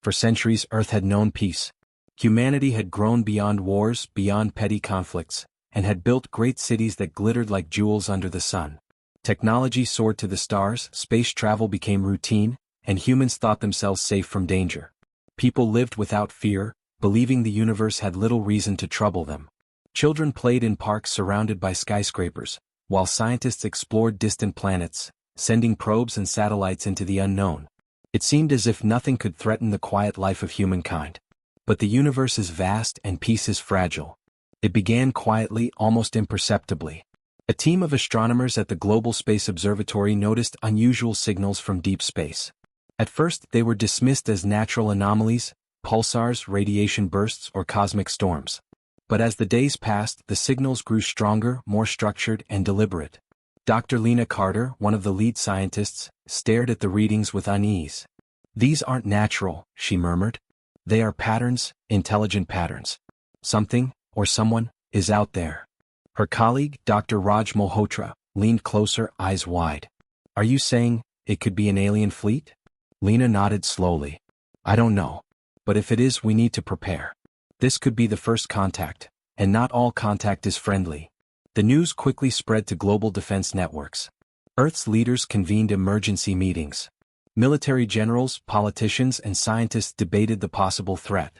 For centuries, Earth had known peace. Humanity had grown beyond wars, beyond petty conflicts, and had built great cities that glittered like jewels under the sun. Technology soared to the stars, space travel became routine, and humans thought themselves safe from danger. People lived without fear, believing the universe had little reason to trouble them. Children played in parks surrounded by skyscrapers, while scientists explored distant planets, sending probes and satellites into the unknown. It seemed as if nothing could threaten the quiet life of humankind. But the universe is vast and peace is fragile. It began quietly, almost imperceptibly. A team of astronomers at the Global Space Observatory noticed unusual signals from deep space. At first, they were dismissed as natural anomalies, pulsars, radiation bursts, or cosmic storms. But as the days passed, the signals grew stronger, more structured, and deliberate. Dr. Lena Carter, one of the lead scientists, stared at the readings with unease. "These aren't natural," she murmured. "They are patterns, intelligent patterns. Something, or someone, is out there." Her colleague, Dr. Raj Malhotra, leaned closer, eyes wide. "Are you saying it could be an alien fleet?" Lena nodded slowly. "I don't know. But if it is, we need to prepare. This could be the first contact, and not all contact is friendly." The news quickly spread to global defense networks. Earth's leaders convened emergency meetings. Military generals, politicians, and scientists debated the possible threat.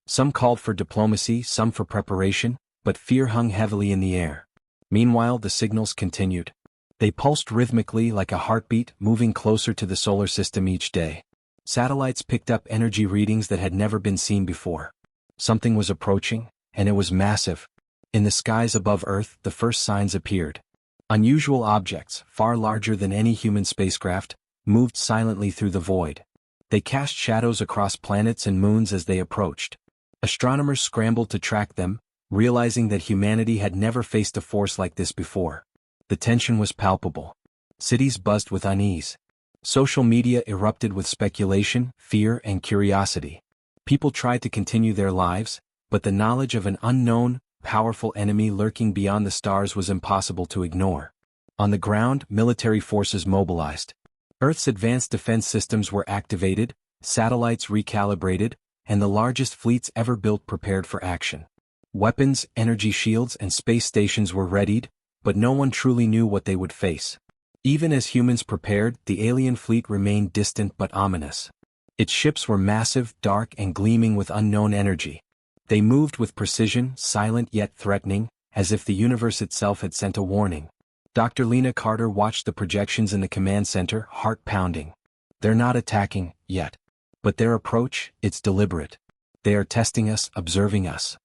Some called for diplomacy, some for preparation, but fear hung heavily in the air. Meanwhile, the signals continued. They pulsed rhythmically like a heartbeat, moving closer to the solar system each day. Satellites picked up energy readings that had never been seen before. Something was approaching, and it was massive. In the skies above Earth, the first signs appeared. Unusual objects, far larger than any human spacecraft, moved silently through the void. They cast shadows across planets and moons as they approached. Astronomers scrambled to track them, realizing that humanity had never faced a force like this before. The tension was palpable. Cities buzzed with unease. Social media erupted with speculation, fear, and curiosity. People tried to continue their lives, but the knowledge of an unknown, powerful enemy lurking beyond the stars was impossible to ignore. On the ground, military forces mobilized. Earth's advanced defense systems were activated, satellites recalibrated, and the largest fleets ever built prepared for action. Weapons, energy shields, and space stations were readied, but no one truly knew what they would face. Even as humans prepared, the alien fleet remained distant but ominous. Its ships were massive, dark, and gleaming with unknown energy. They moved with precision, silent yet threatening, as if the universe itself had sent a warning. Dr. Lena Carter watched the projections in the command center, heart pounding. They're not attacking, yet. But their approach, it's deliberate. They are testing us, observing us.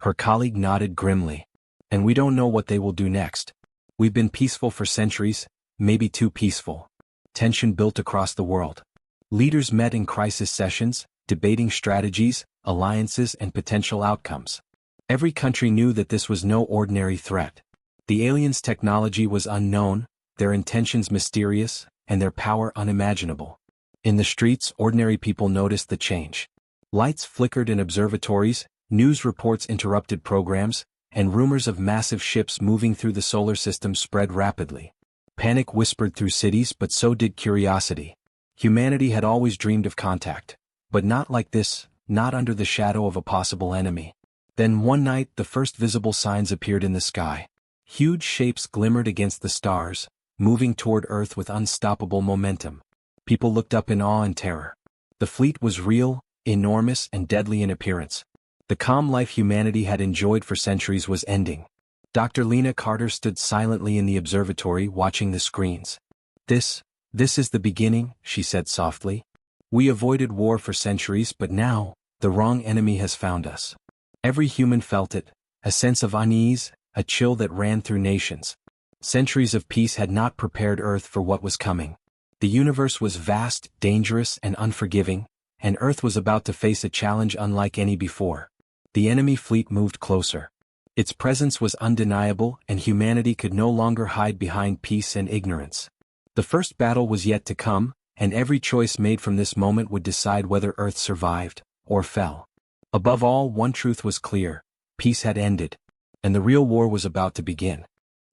Her colleague nodded grimly. And we don't know what they will do next. We've been peaceful for centuries, maybe too peaceful. Tension built across the world. Leaders met in crisis sessions, debating strategies, alliances, and potential outcomes. Every country knew that this was no ordinary threat. The aliens' technology was unknown, their intentions mysterious, and their power unimaginable. In the streets, ordinary people noticed the change. Lights flickered in observatories, news reports interrupted programs, and rumors of massive ships moving through the solar system spread rapidly. Panic whispered through cities, but so did curiosity. Humanity had always dreamed of contact. But not like this, not under the shadow of a possible enemy. Then one night, the first visible signs appeared in the sky. Huge shapes glimmered against the stars, moving toward Earth with unstoppable momentum. People looked up in awe and terror. The fleet was real, enormous, and deadly in appearance. The calm life humanity had enjoyed for centuries was ending. Dr. Lena Carter stood silently in the observatory watching the screens. This is the beginning," she said softly. "We avoided war for centuries, but now, the wrong enemy has found us." Every human felt it, a sense of unease, a chill that ran through nations. Centuries of peace had not prepared Earth for what was coming. The universe was vast, dangerous, and unforgiving, and Earth was about to face a challenge unlike any before. The enemy fleet moved closer. Its presence was undeniable, and humanity could no longer hide behind peace and ignorance. The first battle was yet to come, and every choice made from this moment would decide whether Earth survived, or fell. Above all, one truth was clear: peace had ended, and the real war was about to begin.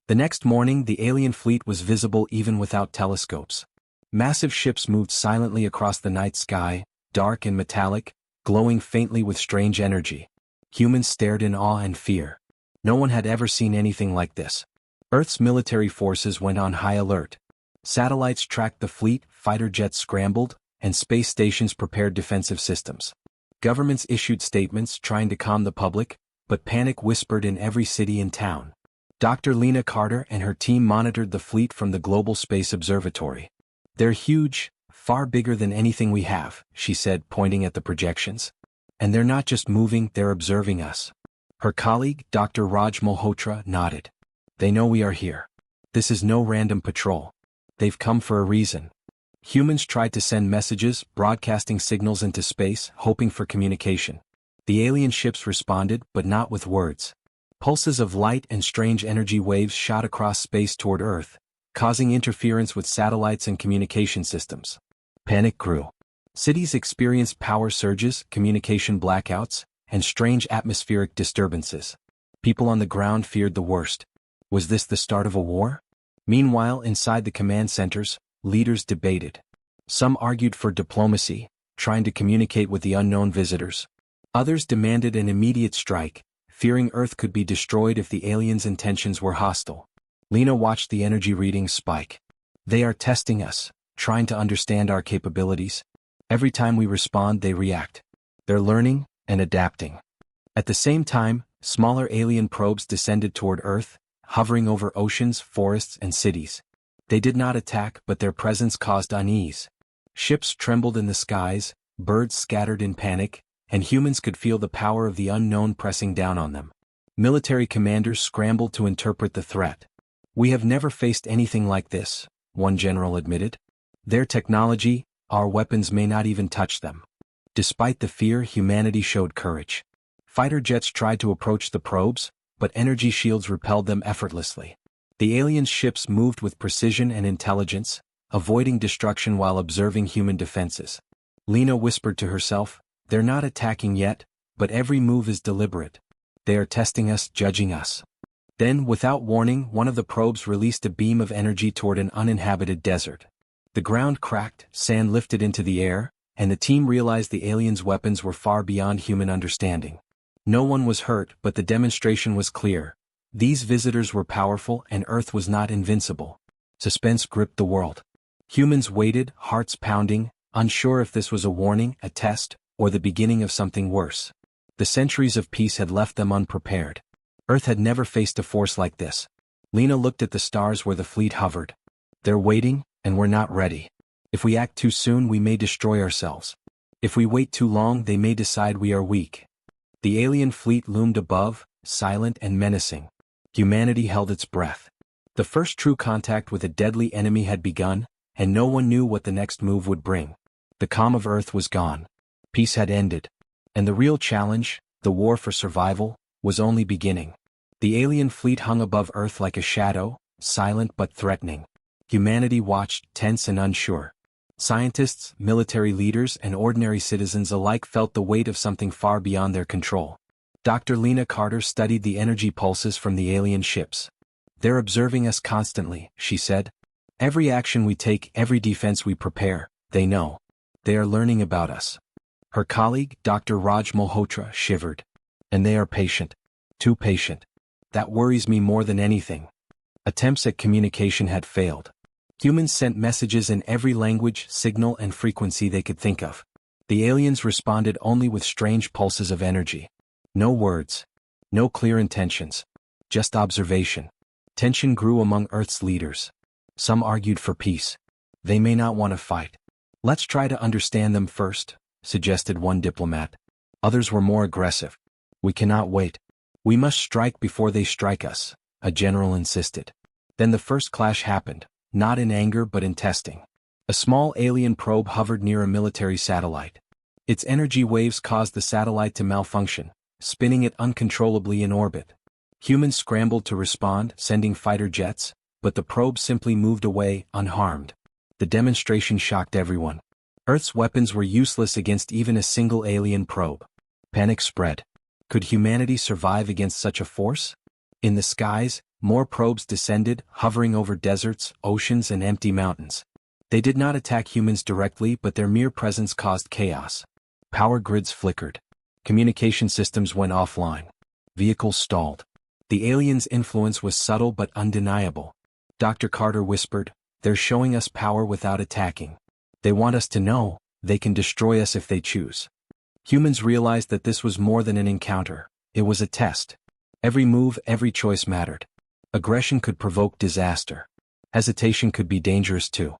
The next morning, the alien fleet was visible even without telescopes. Massive ships moved silently across the night sky, dark and metallic, glowing faintly with strange energy. Humans stared in awe and fear. No one had ever seen anything like this. Earth's military forces went on high alert. Satellites tracked the fleet, fighter jets scrambled, and space stations prepared defensive systems. Governments issued statements trying to calm the public, but panic whispered in every city and town. Dr. Lena Carter and her team monitored the fleet from the Global Space Observatory. "They're huge, far bigger than anything we have," she said, pointing at the projections. "And they're not just moving, they're observing us." Her colleague, Dr. Raj Malhotra, nodded. "They know we are here. This is no random patrol. They've come for a reason." Humans tried to send messages, broadcasting signals into space, hoping for communication. The alien ships responded, but not with words. Pulses of light and strange energy waves shot across space toward Earth, causing interference with satellites and communication systems. Panic grew. Cities experienced power surges, communication blackouts, and strange atmospheric disturbances. People on the ground feared the worst. Was this the start of a war? Meanwhile, inside the command centers, leaders debated. Some argued for diplomacy, trying to communicate with the unknown visitors. Others demanded an immediate strike, fearing Earth could be destroyed if the aliens' intentions were hostile. Lena watched the energy readings spike. "They are testing us, trying to understand our capabilities. Every time we respond, they react. They're learning and adapting." At the same time, smaller alien probes descended toward Earth, hovering over oceans, forests, and cities. They did not attack, but their presence caused unease. Ships trembled in the skies, birds scattered in panic, and humans could feel the power of the unknown pressing down on them. Military commanders scrambled to interpret the threat. "We have never faced anything like this," one general admitted. "Their technology, our weapons may not even touch them." Despite the fear, humanity showed courage. Fighter jets tried to approach the probes, but energy shields repelled them effortlessly. The alien ships moved with precision and intelligence, avoiding destruction while observing human defenses. Lena whispered to herself, "They're not attacking yet, but every move is deliberate. They are testing us, judging us." Then, without warning, one of the probes released a beam of energy toward an uninhabited desert. The ground cracked, sand lifted into the air, and the team realized the aliens' weapons were far beyond human understanding. No one was hurt, but the demonstration was clear. These visitors were powerful, and Earth was not invincible. Suspense gripped the world. Humans waited, hearts pounding, unsure if this was a warning, a test, or the beginning of something worse. The centuries of peace had left them unprepared. Earth had never faced a force like this. Lena looked at the stars where the fleet hovered. "They're waiting, and we're not ready. If we act too soon, we may destroy ourselves. If we wait too long, they may decide we are weak." The alien fleet loomed above, silent and menacing. Humanity held its breath. The first true contact with a deadly enemy had begun, and no one knew what the next move would bring. The calm of Earth was gone. Peace had ended. And the real challenge, the war for survival, was only beginning. The alien fleet hung above Earth like a shadow, silent but threatening. Humanity watched, tense and unsure. Scientists, military leaders, and ordinary citizens alike felt the weight of something far beyond their control. Dr. Lena Carter studied the energy pulses from the alien ships. "They're observing us constantly," she said. "Every action we take, every defense we prepare, they know. They are learning about us." Her colleague, Dr. Raj Malhotra, shivered. "And they are patient. Too patient. That worries me more than anything." Attempts at communication had failed. Humans sent messages in every language, signal, and frequency they could think of. The aliens responded only with strange pulses of energy. No words. No clear intentions. Just observation. Tension grew among Earth's leaders. Some argued for peace. "They may not want to fight. Let's try to understand them first," suggested one diplomat. Others were more aggressive. "We cannot wait. We must strike before they strike us," a general insisted. Then the first clash happened, not in anger but in testing. A small alien probe hovered near a military satellite. Its energy waves caused the satellite to malfunction, spinning it uncontrollably in orbit. Humans scrambled to respond, sending fighter jets, but the probe simply moved away, unharmed. The demonstration shocked everyone. Earth's weapons were useless against even a single alien probe. Panic spread. Could humanity survive against such a force? In the skies, more probes descended, hovering over deserts, oceans, and empty mountains. They did not attack humans directly, but their mere presence caused chaos. Power grids flickered. Communication systems went offline. Vehicles stalled. The aliens' influence was subtle but undeniable. Dr. Carter whispered, "They're showing us power without attacking. They want us to know they can destroy us if they choose." Humans realized that this was more than an encounter. It was a test. Every move, every choice mattered. Aggression could provoke disaster. Hesitation could be dangerous too.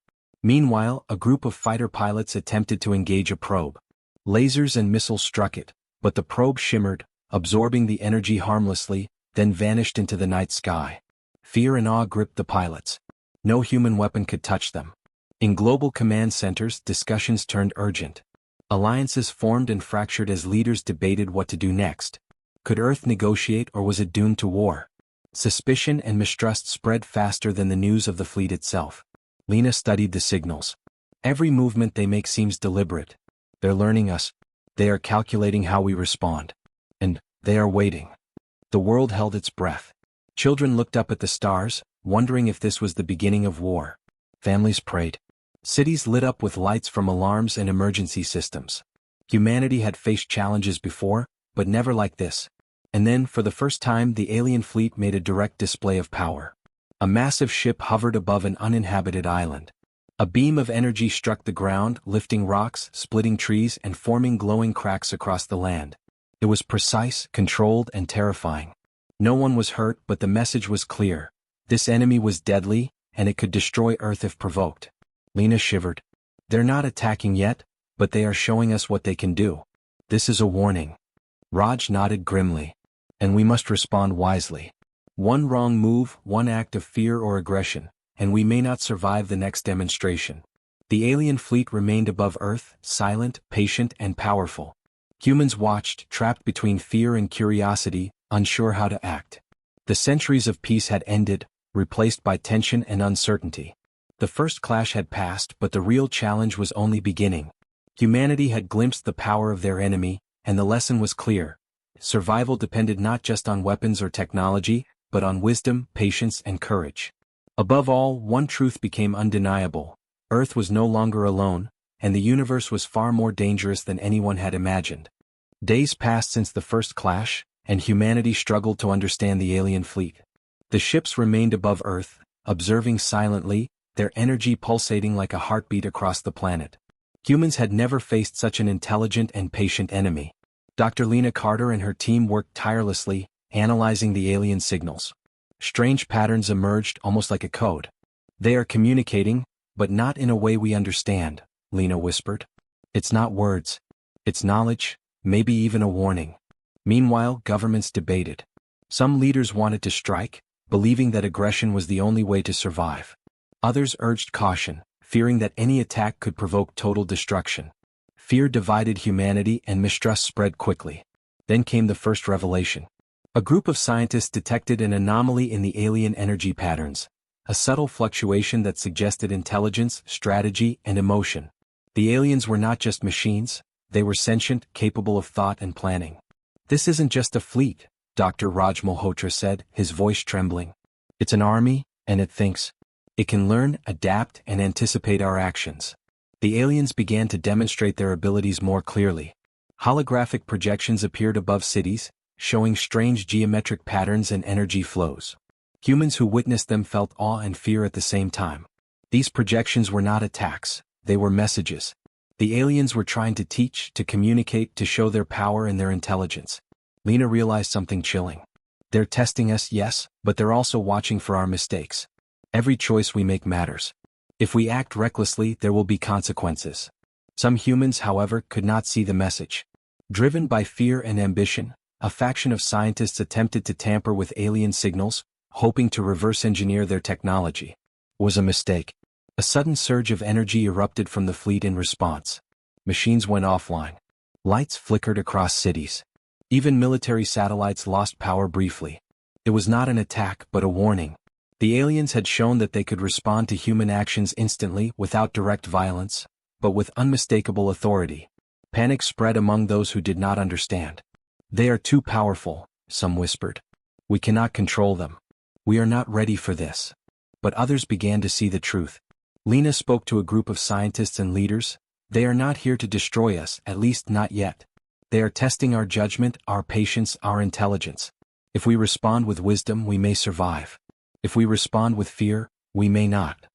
Meanwhile, a group of fighter pilots attempted to engage a probe. Lasers and missiles struck it, but the probe shimmered, absorbing the energy harmlessly, then vanished into the night sky. Fear and awe gripped the pilots. No human weapon could touch them. In global command centers, discussions turned urgent. Alliances formed and fractured as leaders debated what to do next. Could Earth negotiate, or was it doomed to war? Suspicion and mistrust spread faster than the news of the fleet itself. Lena studied the signals. Every movement they make seems deliberate. They're learning us. They are calculating how we respond. And they are waiting. The world held its breath. Children looked up at the stars, wondering if this was the beginning of war. Families prayed. Cities lit up with lights from alarms and emergency systems. Humanity had faced challenges before, but never like this. And then, for the first time, the alien fleet made a direct display of power. A massive ship hovered above an uninhabited island. A beam of energy struck the ground, lifting rocks, splitting trees, and forming glowing cracks across the land. It was precise, controlled, and terrifying. No one was hurt, but the message was clear. This enemy was deadly, and it could destroy Earth if provoked. Lena shivered. They're not attacking yet, but they are showing us what they can do. This is a warning. Raj nodded grimly. And we must respond wisely. One wrong move, one act of fear or aggression, and we may not survive the next demonstration. The alien fleet remained above Earth, silent, patient, and powerful. Humans watched, trapped between fear and curiosity, unsure how to act. The centuries of peace had ended, replaced by tension and uncertainty. The first clash had passed, but the real challenge was only beginning. Humanity had glimpsed the power of their enemy, and the lesson was clear. Survival depended not just on weapons or technology, but on wisdom, patience, and courage. Above all, one truth became undeniable. Earth was no longer alone, and the universe was far more dangerous than anyone had imagined. Days passed since the first clash, and humanity struggled to understand the alien fleet. The ships remained above Earth, observing silently, their energy pulsating like a heartbeat across the planet. Humans had never faced such an intelligent and patient enemy. Dr. Lena Carter and her team worked tirelessly, analyzing the alien signals. Strange patterns emerged, almost like a code. "They are communicating, but not in a way we understand," Lena whispered. "It's not words. It's knowledge, maybe even a warning." Meanwhile, governments debated. Some leaders wanted to strike, believing that aggression was the only way to survive. Others urged caution, fearing that any attack could provoke total destruction. Fear divided humanity and mistrust spread quickly. Then came the first revelation. A group of scientists detected an anomaly in the alien energy patterns, a subtle fluctuation that suggested intelligence, strategy, and emotion. The aliens were not just machines, they were sentient, capable of thought and planning. "This isn't just a fleet," Dr. Raj Malhotra said, his voice trembling. "It's an army, and it thinks. It can learn, adapt, and anticipate our actions." The aliens began to demonstrate their abilities more clearly. Holographic projections appeared above cities, showing strange geometric patterns and energy flows. Humans who witnessed them felt awe and fear at the same time. These projections were not attacks, they were messages. The aliens were trying to teach, to communicate, to show their power and their intelligence. Lena realized something chilling. They're testing us, yes, but they're also watching for our mistakes. Every choice we make matters. If we act recklessly, there will be consequences. Some humans, however, could not see the message. Driven by fear and ambition, a faction of scientists attempted to tamper with alien signals, hoping to reverse engineer their technology. It was a mistake. A sudden surge of energy erupted from the fleet in response. Machines went offline. Lights flickered across cities. Even military satellites lost power briefly. It was not an attack, but a warning. The aliens had shown that they could respond to human actions instantly, without direct violence, but with unmistakable authority. Panic spread among those who did not understand. "They are too powerful," some whispered. "We cannot control them. We are not ready for this." But others began to see the truth. Lena spoke to a group of scientists and leaders. They are not here to destroy us, at least not yet. They are testing our judgment, our patience, our intelligence. If we respond with wisdom, we may survive. If we respond with fear, we may not.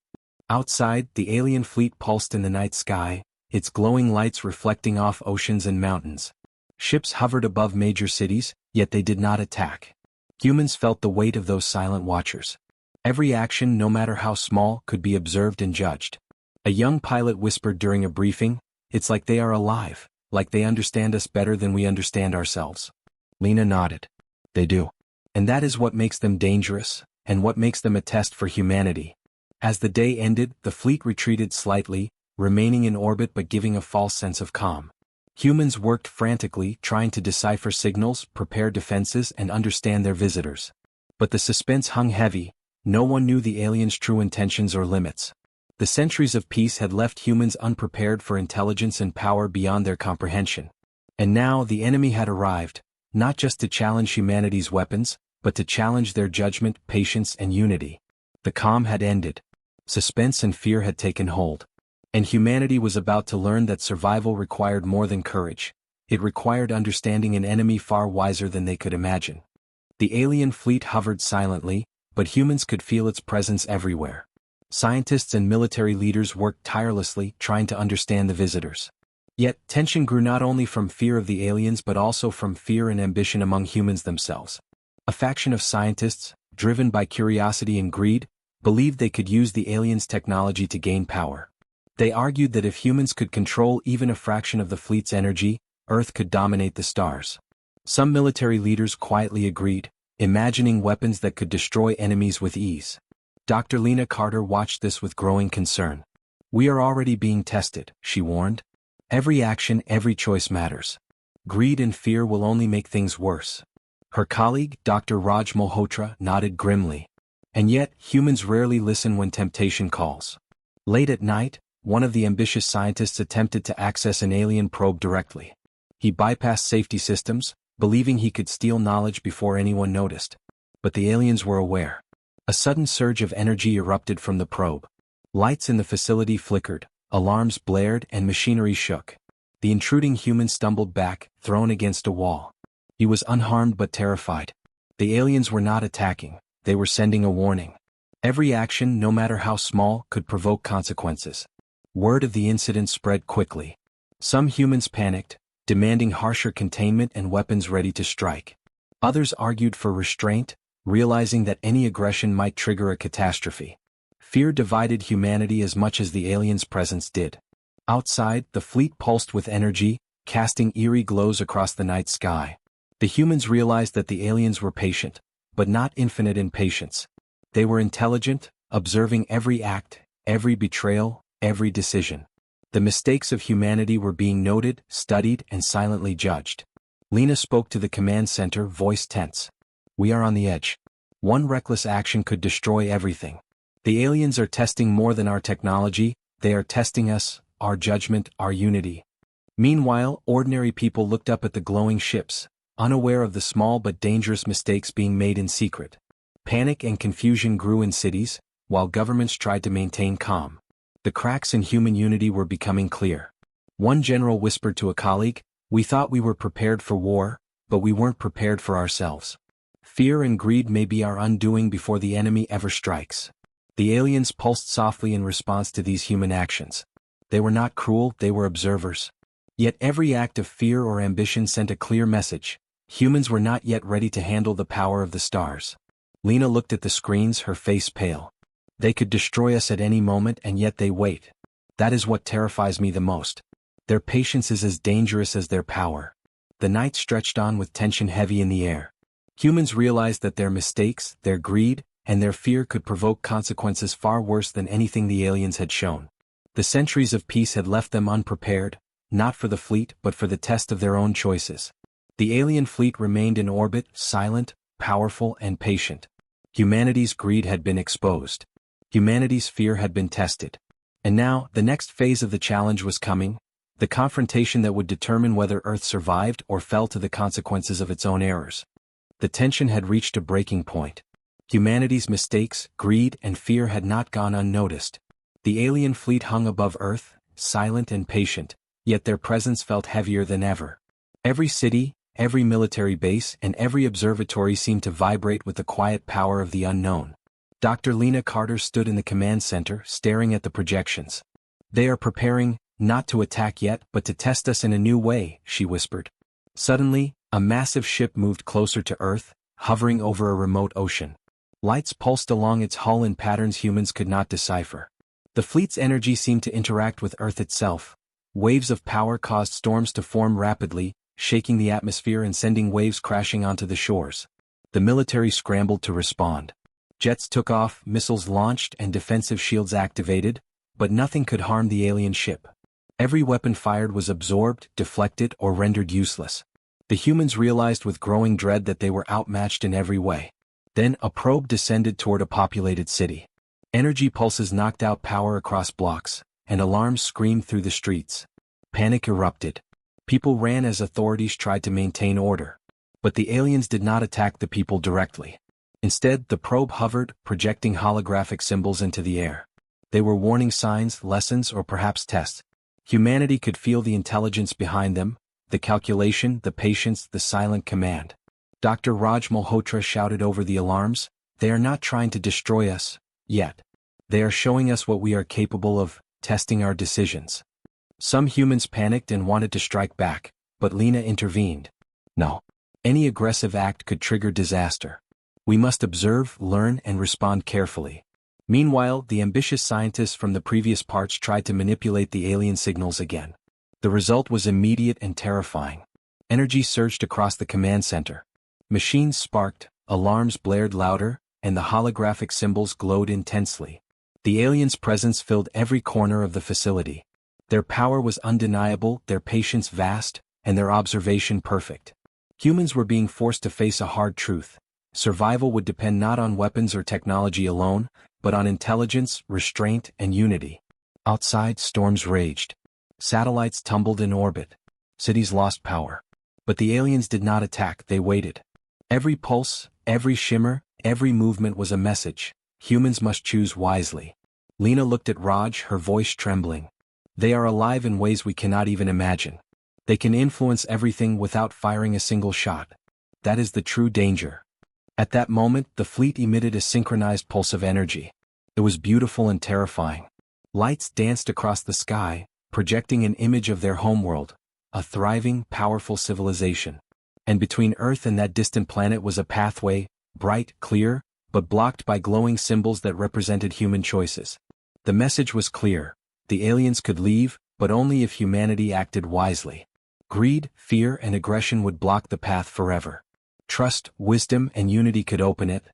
Outside, the alien fleet pulsed in the night sky, its glowing lights reflecting off oceans and mountains. Ships hovered above major cities, yet they did not attack. Humans felt the weight of those silent watchers. Every action, no matter how small, could be observed and judged. A young pilot whispered during a briefing, "It's like they are alive, like they understand us better than we understand ourselves." Lena nodded. They do. And that is what makes them dangerous, and what makes them a test for humanity. As the day ended, the fleet retreated slightly, remaining in orbit but giving a false sense of calm. Humans worked frantically, trying to decipher signals, prepare defenses, and understand their visitors. But the suspense hung heavy. No one knew the aliens' true intentions or limits. The centuries of peace had left humans unprepared for intelligence and power beyond their comprehension. And now the enemy had arrived, not just to challenge humanity's weapons, but to challenge their judgment, patience, and unity. The calm had ended. Suspense and fear had taken hold. And humanity was about to learn that survival required more than courage. It required understanding an enemy far wiser than they could imagine. The alien fleet hovered silently, but humans could feel its presence everywhere. Scientists and military leaders worked tirelessly, trying to understand the visitors. Yet, tension grew not only from fear of the aliens but also from fear and ambition among humans themselves. A faction of scientists, driven by curiosity and greed, believed they could use the aliens' technology to gain power. They argued that if humans could control even a fraction of the fleet's energy, Earth could dominate the stars. Some military leaders quietly agreed, imagining weapons that could destroy enemies with ease. Dr. Lena Carter watched this with growing concern. "We are already being tested," she warned. "Every action, every choice matters. Greed and fear will only make things worse." Her colleague, Dr. Raj Malhotra, nodded grimly. And yet, humans rarely listen when temptation calls. Late at night, one of the ambitious scientists attempted to access an alien probe directly. He bypassed safety systems, believing he could steal knowledge before anyone noticed. But the aliens were aware. A sudden surge of energy erupted from the probe. Lights in the facility flickered, alarms blared, and machinery shook. The intruding human stumbled back, thrown against a wall. He was unharmed but terrified. The aliens were not attacking, they were sending a warning. Every action, no matter how small, could provoke consequences. Word of the incident spread quickly. Some humans panicked, demanding harsher containment and weapons ready to strike. Others argued for restraint, realizing that any aggression might trigger a catastrophe. Fear divided humanity as much as the aliens' presence did. Outside, the fleet pulsed with energy, casting eerie glows across the night sky. The humans realized that the aliens were patient, but not infinite in patience. They were intelligent, observing every act, every betrayal, every decision. The mistakes of humanity were being noted, studied, and silently judged. Lena spoke to the command center, voice tense. "We are on the edge. One reckless action could destroy everything. The aliens are testing more than our technology, they are testing us, our judgment, our unity." Meanwhile, ordinary people looked up at the glowing ships, unaware of the small but dangerous mistakes being made in secret. Panic and confusion grew in cities, while governments tried to maintain calm. The cracks in human unity were becoming clear. One general whispered to a colleague, "We thought we were prepared for war, but we weren't prepared for ourselves." Fear and greed may be our undoing before the enemy ever strikes. The aliens pulsed softly in response to these human actions. They were not cruel, they were observers. Yet every act of fear or ambition sent a clear message. Humans were not yet ready to handle the power of the stars. Lena looked at the screens, her face pale. They could destroy us at any moment, and yet they wait. That is what terrifies me the most. Their patience is as dangerous as their power. The night stretched on with tension heavy in the air. Humans realized that their mistakes, their greed, and their fear could provoke consequences far worse than anything the aliens had shown. The centuries of peace had left them unprepared, not for the fleet but for the test of their own choices. The alien fleet remained in orbit, silent, powerful, and patient. Humanity's greed had been exposed. Humanity's fear had been tested. And now, the next phase of the challenge was coming, the confrontation that would determine whether Earth survived or fell to the consequences of its own errors. The tension had reached a breaking point. Humanity's mistakes, greed, and fear had not gone unnoticed. The alien fleet hung above Earth, silent and patient, yet their presence felt heavier than ever. Every city, every military base, and every observatory seemed to vibrate with the quiet power of the unknown. Dr. Lena Carter stood in the command center, staring at the projections. "They are preparing, not to attack yet, but to test us in a new way," she whispered. Suddenly, a massive ship moved closer to Earth, hovering over a remote ocean. Lights pulsed along its hull in patterns humans could not decipher. The fleet's energy seemed to interact with Earth itself. Waves of power caused storms to form rapidly, shaking the atmosphere and sending waves crashing onto the shores. The military scrambled to respond. Jets took off, missiles launched, and defensive shields activated, but nothing could harm the alien ship. Every weapon fired was absorbed, deflected, or rendered useless. The humans realized with growing dread that they were outmatched in every way. Then a probe descended toward a populated city. Energy pulses knocked out power across blocks, and alarms screamed through the streets. Panic erupted. People ran as authorities tried to maintain order. But the aliens did not attack the people directly. Instead, the probe hovered, projecting holographic symbols into the air. They were warning signs, lessons, or perhaps tests. Humanity could feel the intelligence behind them, the calculation, the patience, the silent command. Dr. Raj Malhotra shouted over the alarms, "They are not trying to destroy us, yet. They are showing us what we are capable of, testing our decisions." Some humans panicked and wanted to strike back, but Lena intervened. "No. Any aggressive act could trigger disaster. We must observe, learn, and respond carefully." Meanwhile, the ambitious scientists from the previous parts tried to manipulate the alien signals again. The result was immediate and terrifying. Energy surged across the command center. Machines sparked, alarms blared louder, and the holographic symbols glowed intensely. The aliens' presence filled every corner of the facility. Their power was undeniable, their patience vast, and their observation perfect. Humans were being forced to face a hard truth. Survival would depend not on weapons or technology alone, but on intelligence, restraint, and unity. Outside, storms raged. Satellites tumbled in orbit. Cities lost power. But the aliens did not attack, they waited. Every pulse, every shimmer, every movement was a message. Humans must choose wisely. Lena looked at Raj, her voice trembling. "They are alive in ways we cannot even imagine. They can influence everything without firing a single shot. That is the true danger." At that moment, the fleet emitted a synchronized pulse of energy. It was beautiful and terrifying. Lights danced across the sky, projecting an image of their homeworld, a thriving, powerful civilization. And between Earth and that distant planet was a pathway, bright, clear, but blocked by glowing symbols that represented human choices. The message was clear. The aliens could leave, but only if humanity acted wisely. Greed, fear, and aggression would block the path forever. Trust, wisdom, and unity could open it.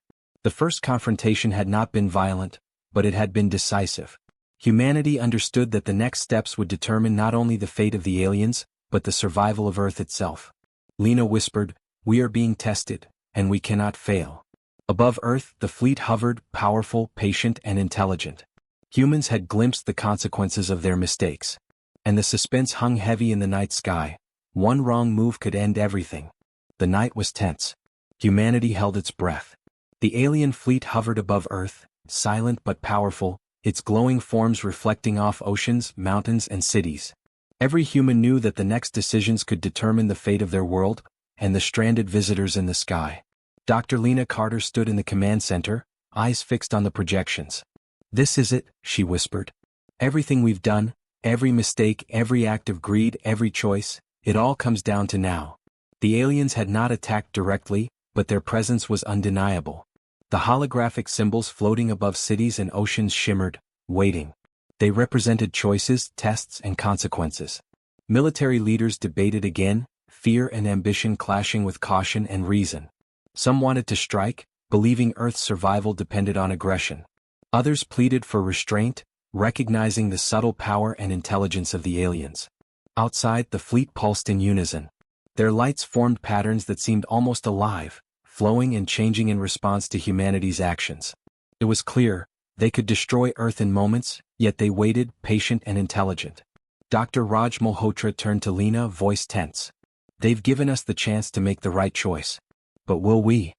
The first confrontation had not been violent, but it had been decisive. Humanity understood that the next steps would determine not only the fate of the aliens, but the survival of Earth itself. Lena whispered, "We are being tested, and we cannot fail." Above Earth, the fleet hovered, powerful, patient, and intelligent. Humans had glimpsed the consequences of their mistakes. And the suspense hung heavy in the night sky. One wrong move could end everything. The night was tense. Humanity held its breath. The alien fleet hovered above Earth, silent but powerful, its glowing forms reflecting off oceans, mountains, and cities. Every human knew that the next decisions could determine the fate of their world, and the stranded visitors in the sky. Dr. Lena Carter stood in the command center, eyes fixed on the projections. "This is it," she whispered. "Everything we've done, every mistake, every act of greed, every choice, it all comes down to now." The aliens had not attacked directly, but their presence was undeniable. The holographic symbols floating above cities and oceans shimmered, waiting. They represented choices, tests, and consequences. Military leaders debated again, fear and ambition clashing with caution and reason. Some wanted to strike, believing Earth's survival depended on aggression. Others pleaded for restraint, recognizing the subtle power and intelligence of the aliens. Outside, the fleet pulsed in unison. Their lights formed patterns that seemed almost alive, flowing and changing in response to humanity's actions. It was clear, they could destroy Earth in moments, yet they waited, patient and intelligent. Dr. Raj Malhotra turned to Lena, voice tense. "They've given us the chance to make the right choice. But will we?"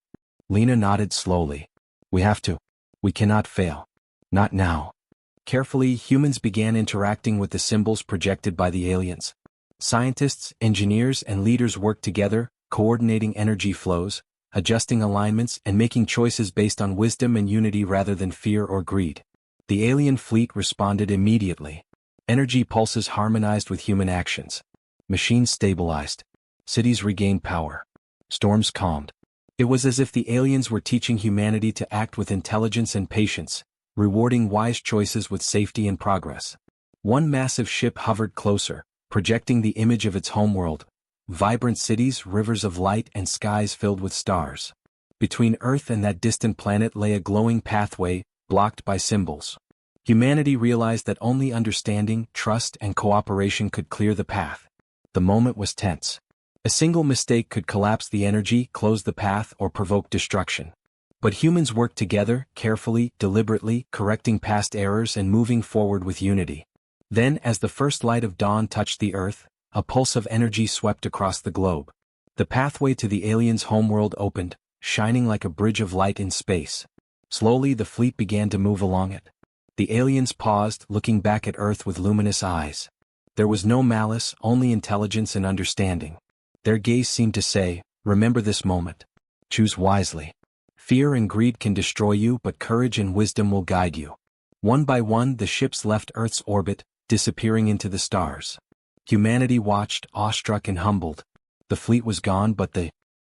Lena nodded slowly. "We have to. We cannot fail. Not now." Carefully, humans began interacting with the symbols projected by the aliens. Scientists, engineers, and leaders worked together, coordinating energy flows, adjusting alignments, and making choices based on wisdom and unity rather than fear or greed. The alien fleet responded immediately. Energy pulses harmonized with human actions. Machines stabilized. Cities regained power. Storms calmed. It was as if the aliens were teaching humanity to act with intelligence and patience, rewarding wise choices with safety and progress. One massive ship hovered closer, projecting the image of its homeworld: vibrant cities, rivers of light, and skies filled with stars. Between Earth and that distant planet lay a glowing pathway, blocked by symbols. Humanity realized that only understanding, trust, and cooperation could clear the path. The moment was tense. A single mistake could collapse the energy, close the path, or provoke destruction. But humans worked together, carefully, deliberately, correcting past errors and moving forward with unity. Then, as the first light of dawn touched the Earth, a pulse of energy swept across the globe. The pathway to the aliens' homeworld opened, shining like a bridge of light in space. Slowly the fleet began to move along it. The aliens paused, looking back at Earth with luminous eyes. There was no malice, only intelligence and understanding. Their gaze seemed to say, "Remember this moment. Choose wisely. Fear and greed can destroy you, but courage and wisdom will guide you." One by one the ships left Earth's orbit, disappearing into the stars. Humanity watched, awestruck and humbled. The fleet was gone, but the